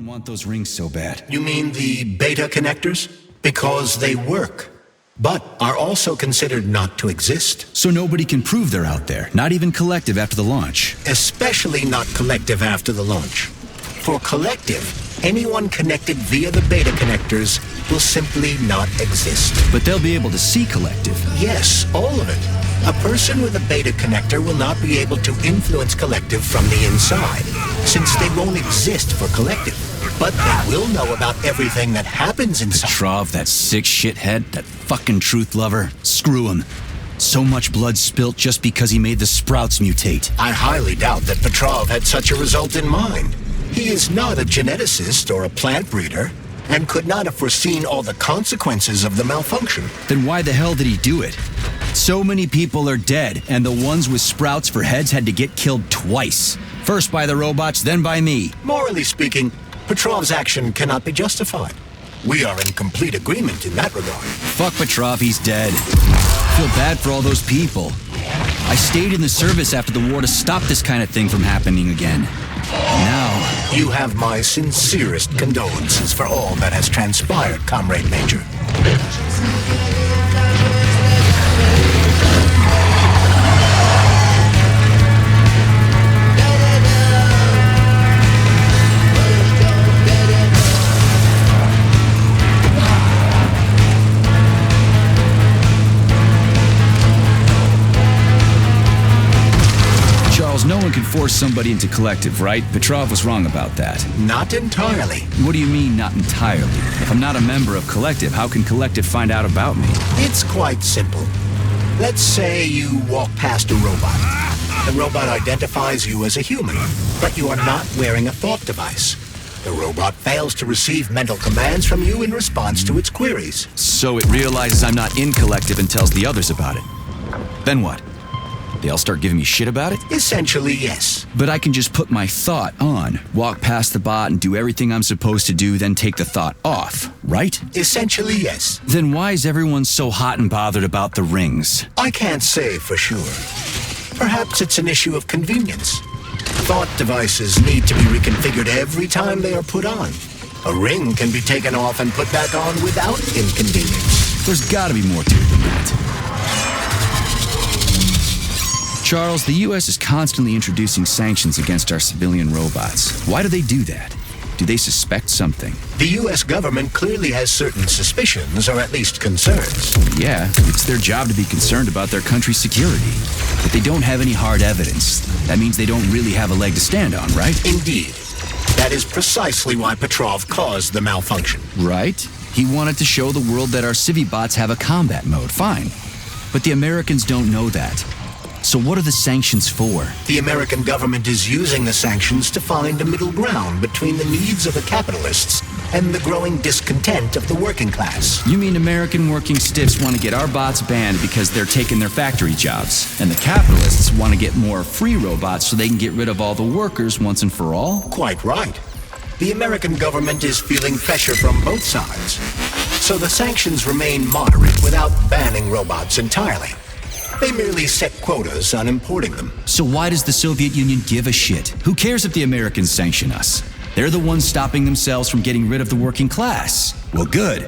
everyone want those rings so bad? You mean the beta connectors? Because they work, but are also considered not to exist. So nobody can prove they're out there, not even Collective after the launch. Especially not Collective after the launch. For Collective, anyone connected via the beta connectors will simply not exist. But they'll be able to see Collective. Yes, all of it. A person with a beta connector will not be able to influence Collective from the inside, since they won't exist for Collective. But they will know about everything that happens inside. Petrov, that sick shithead, that fucking truth lover. Screw him. So much blood spilt just because he made the sprouts mutate. I highly doubt that Petrov had such a result in mind. He is not a geneticist or a plant breeder, and could not have foreseen all the consequences of the malfunction. Then why the hell did he do it? So many people are dead, and the ones with sprouts for heads had to get killed twice. First by the robots, then by me. Morally speaking, Petrov's action cannot be justified. We are in complete agreement in that regard. Fuck Petrov, he's dead. I feel bad for all those people. I stayed in the service after the war to stop this kind of thing from happening again. Now... You have my sincerest condolences for all that has transpired, Comrade Major. No one can force somebody into Collective, right? Petrov was wrong about that. Not entirely. What do you mean, not entirely? If I'm not a member of Collective, how can Collective find out about me? It's quite simple. Let's say you walk past a robot. The robot identifies you as a human, but you are not wearing a thought device. The robot fails to receive mental commands from you in response to its queries. So it realizes I'm not in Collective and tells the others about it. Then what? They all start giving me shit about it? Essentially, yes. But I can just put my thought on, walk past the bot and do everything I'm supposed to do, then take the thought off, right? Essentially, yes. Then why is everyone so hot and bothered about the rings? I can't say for sure. Perhaps it's an issue of convenience. Thought devices need to be reconfigured every time they are put on. A ring can be taken off and put back on without inconvenience. There's gotta be more to it than that. Charles, the U.S. is constantly introducing sanctions against our civilian robots. Why do they do that? Do they suspect something? The U.S. government clearly has certain suspicions, or at least concerns. Yeah, it's their job to be concerned about their country's security. But they don't have any hard evidence. That means they don't really have a leg to stand on, right? Indeed. That is precisely why Petrov caused the malfunction. Right. He wanted to show the world that our civi-bots have a combat mode, fine. But the Americans don't know that. So what are the sanctions for? The American government is using the sanctions to find a middle ground between the needs of the capitalists and the growing discontent of the working class. You mean American working stiffs want to get our bots banned because they're taking their factory jobs, and the capitalists want to get more free robots so they can get rid of all the workers once and for all? Quite right. The American government is feeling pressure from both sides. So the sanctions remain moderate without banning robots entirely. They merely set quotas on importing them. So why does the Soviet Union give a shit? Who cares if the Americans sanction us? They're the ones stopping themselves from getting rid of the working class. Well, good.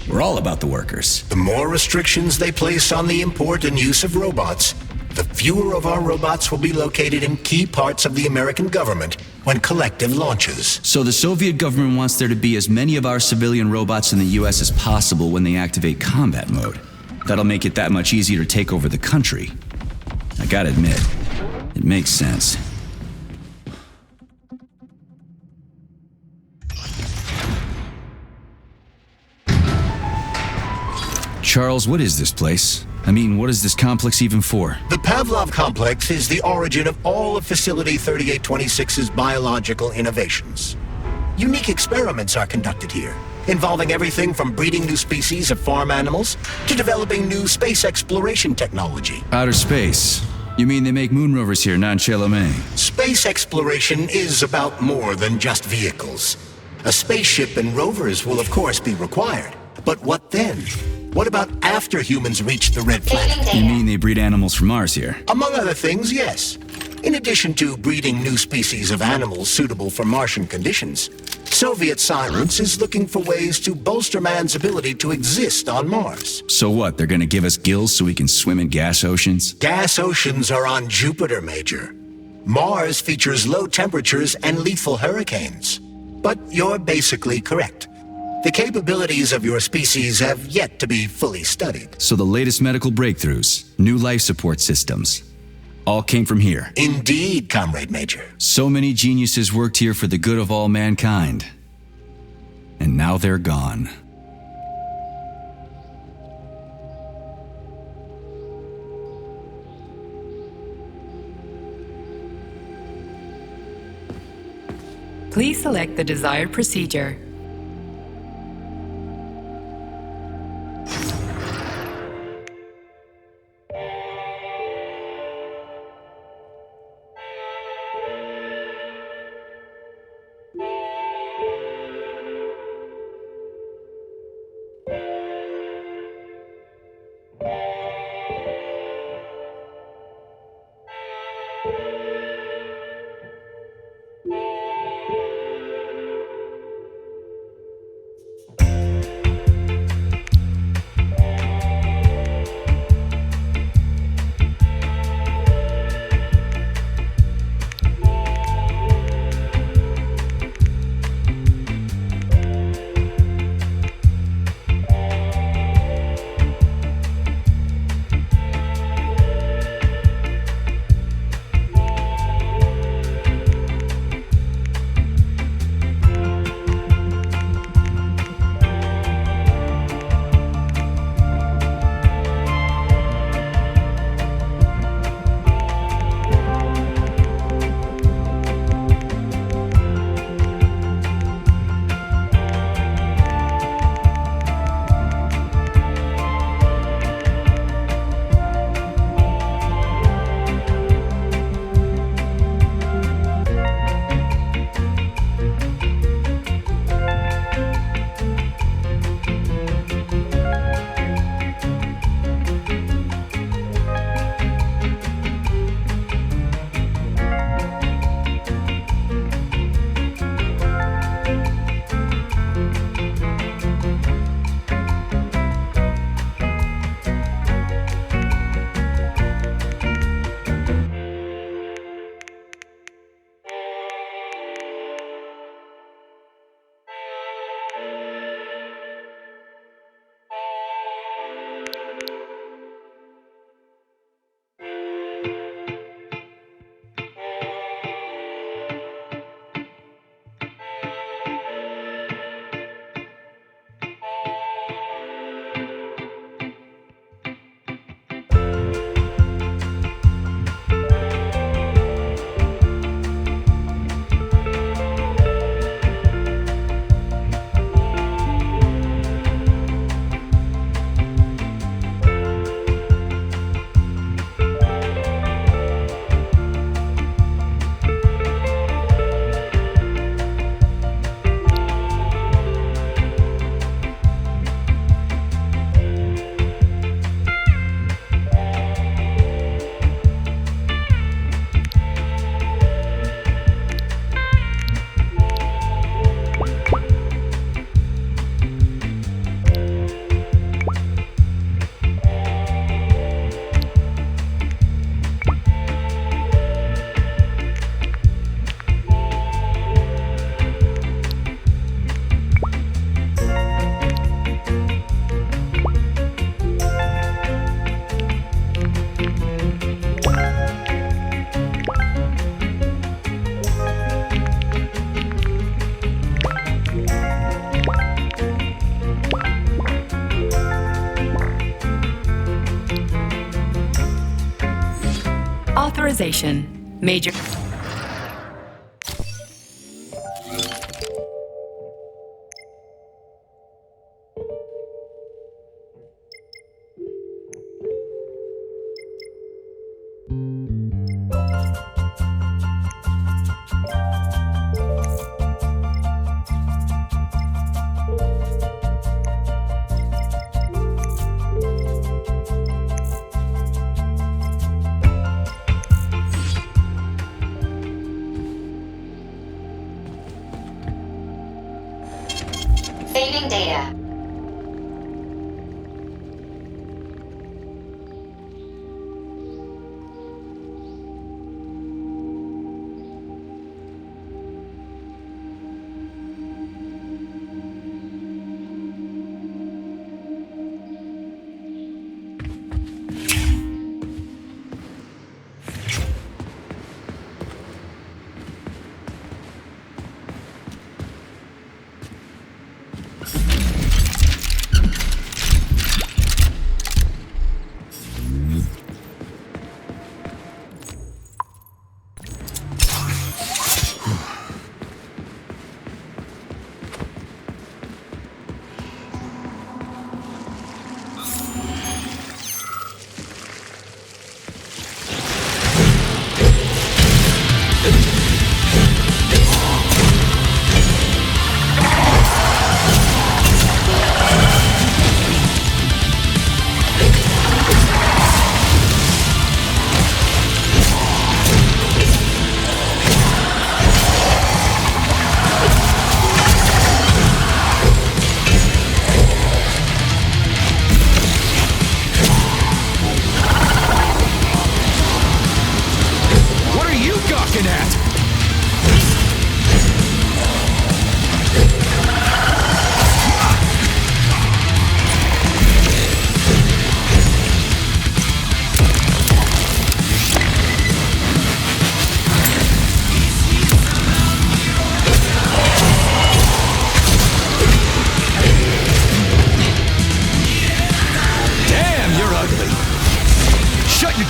We're all about the workers. The more restrictions they place on the import and use of robots, the fewer of our robots will be located in key parts of the American government when Collective launches. So the Soviet government wants there to be as many of our civilian robots in the US as possible when they activate combat mode. That'll make it that much easier to take over the country. I gotta admit, it makes sense. Charles, what is this place? I mean, what is this complex even for? The Pavlov complex is the origin of all of Facility 3826's biological innovations. Unique experiments are conducted here, involving everything from breeding new species of farm animals to developing new space exploration technology. Outer space? You mean they make moon rovers here, non Chelomé? Space exploration is about more than just vehicles. A spaceship and rovers will of course be required. But what then? What about after humans reach the Red Planet? You mean they breed animals from Mars here? Among other things, yes. In addition to breeding new species of animals suitable for Martian conditions, Soviet science is looking for ways to bolster man's ability to exist on Mars. So what, they're gonna give us gills so we can swim in gas oceans? Gas oceans are on Jupiter, Major. Mars features low temperatures and lethal hurricanes. But you're basically correct. The capabilities of your species have yet to be fully studied. So the latest medical breakthroughs, new life support systems, all came from here. Indeed, Comrade Major. So many geniuses worked here for the good of all mankind. And now they're gone. Please select the desired procedure. Authorization. Major. Receiving data.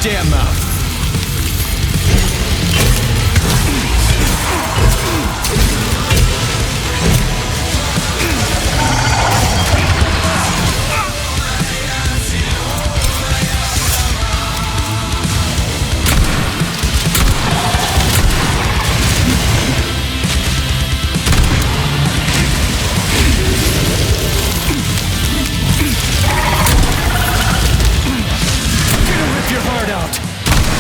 Damn mouth! Rip your heart out!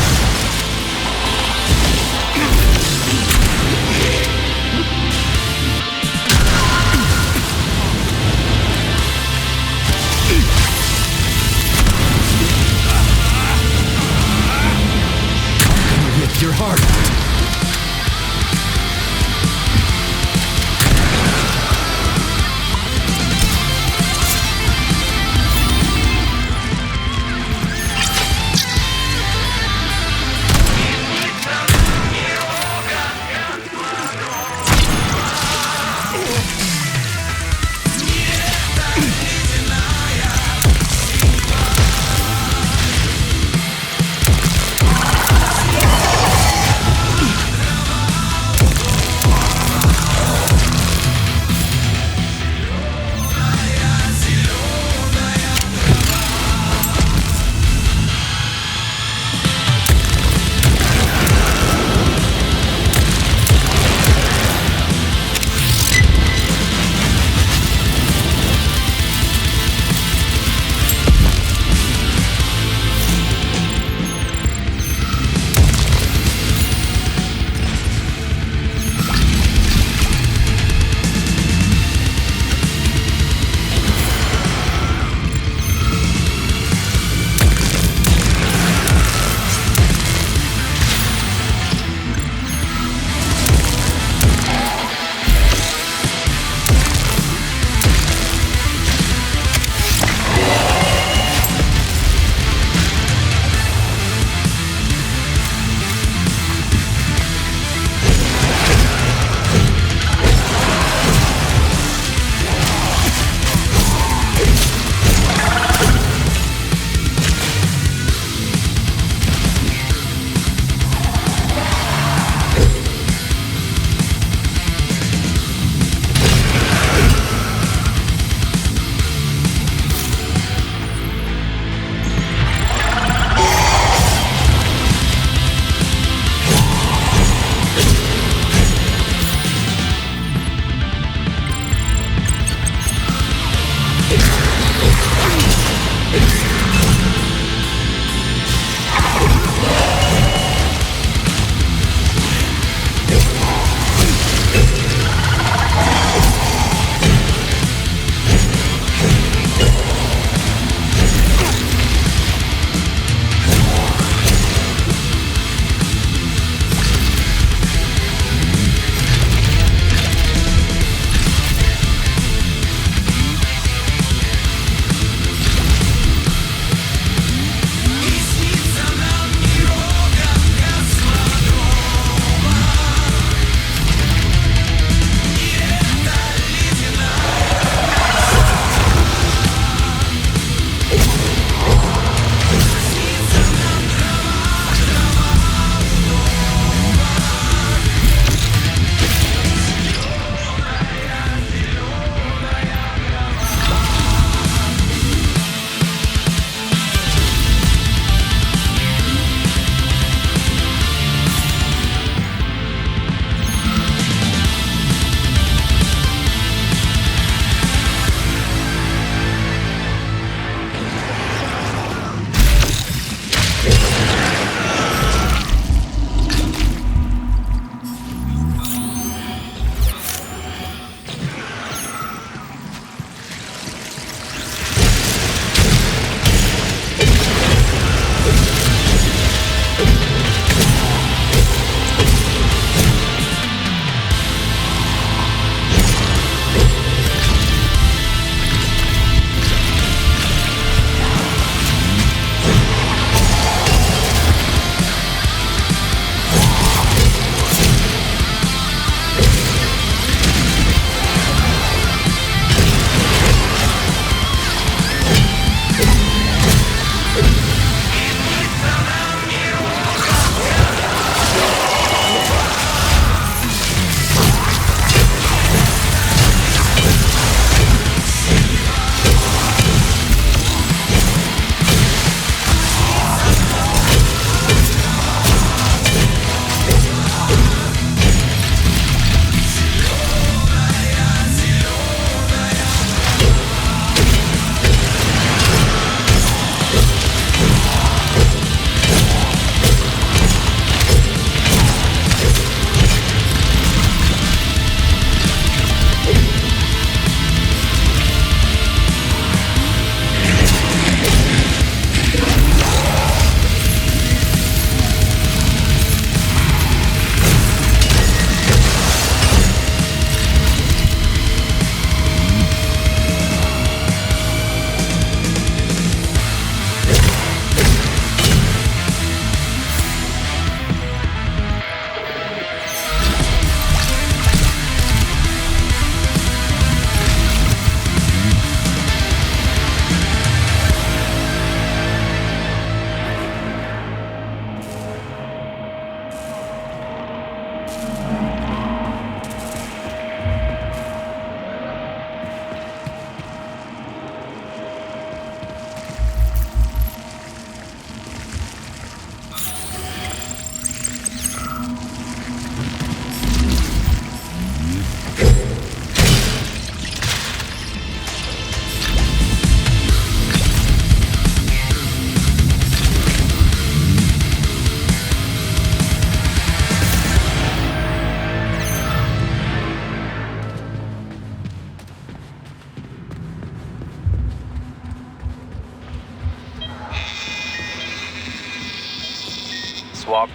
swab.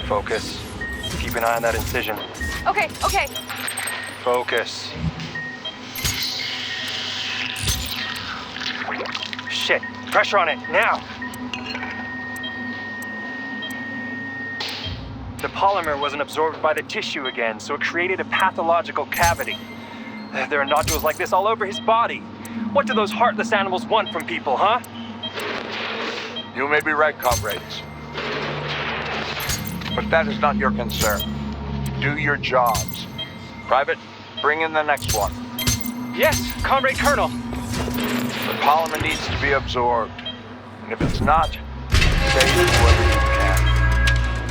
Focus. Keep an eye on that incision. Okay. Focus. Shit. Pressure on it, now! The polymer wasn't absorbed by the tissue again, so it created a pathological cavity. There are nodules like this all over his body. What do those heartless animals want from people, huh? You may be right, comrades. But that is not your concern. Do your jobs. Private, bring in the next one. Yes, Comrade Colonel. The polymer needs to be absorbed. And if it's not, save whoever you can.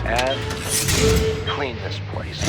And clean this place.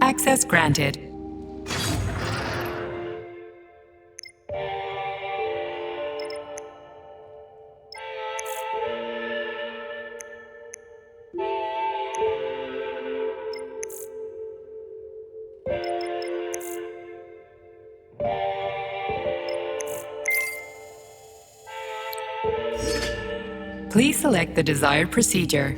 Access granted. Please select the desired procedure.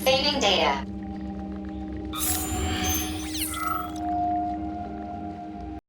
Saving data.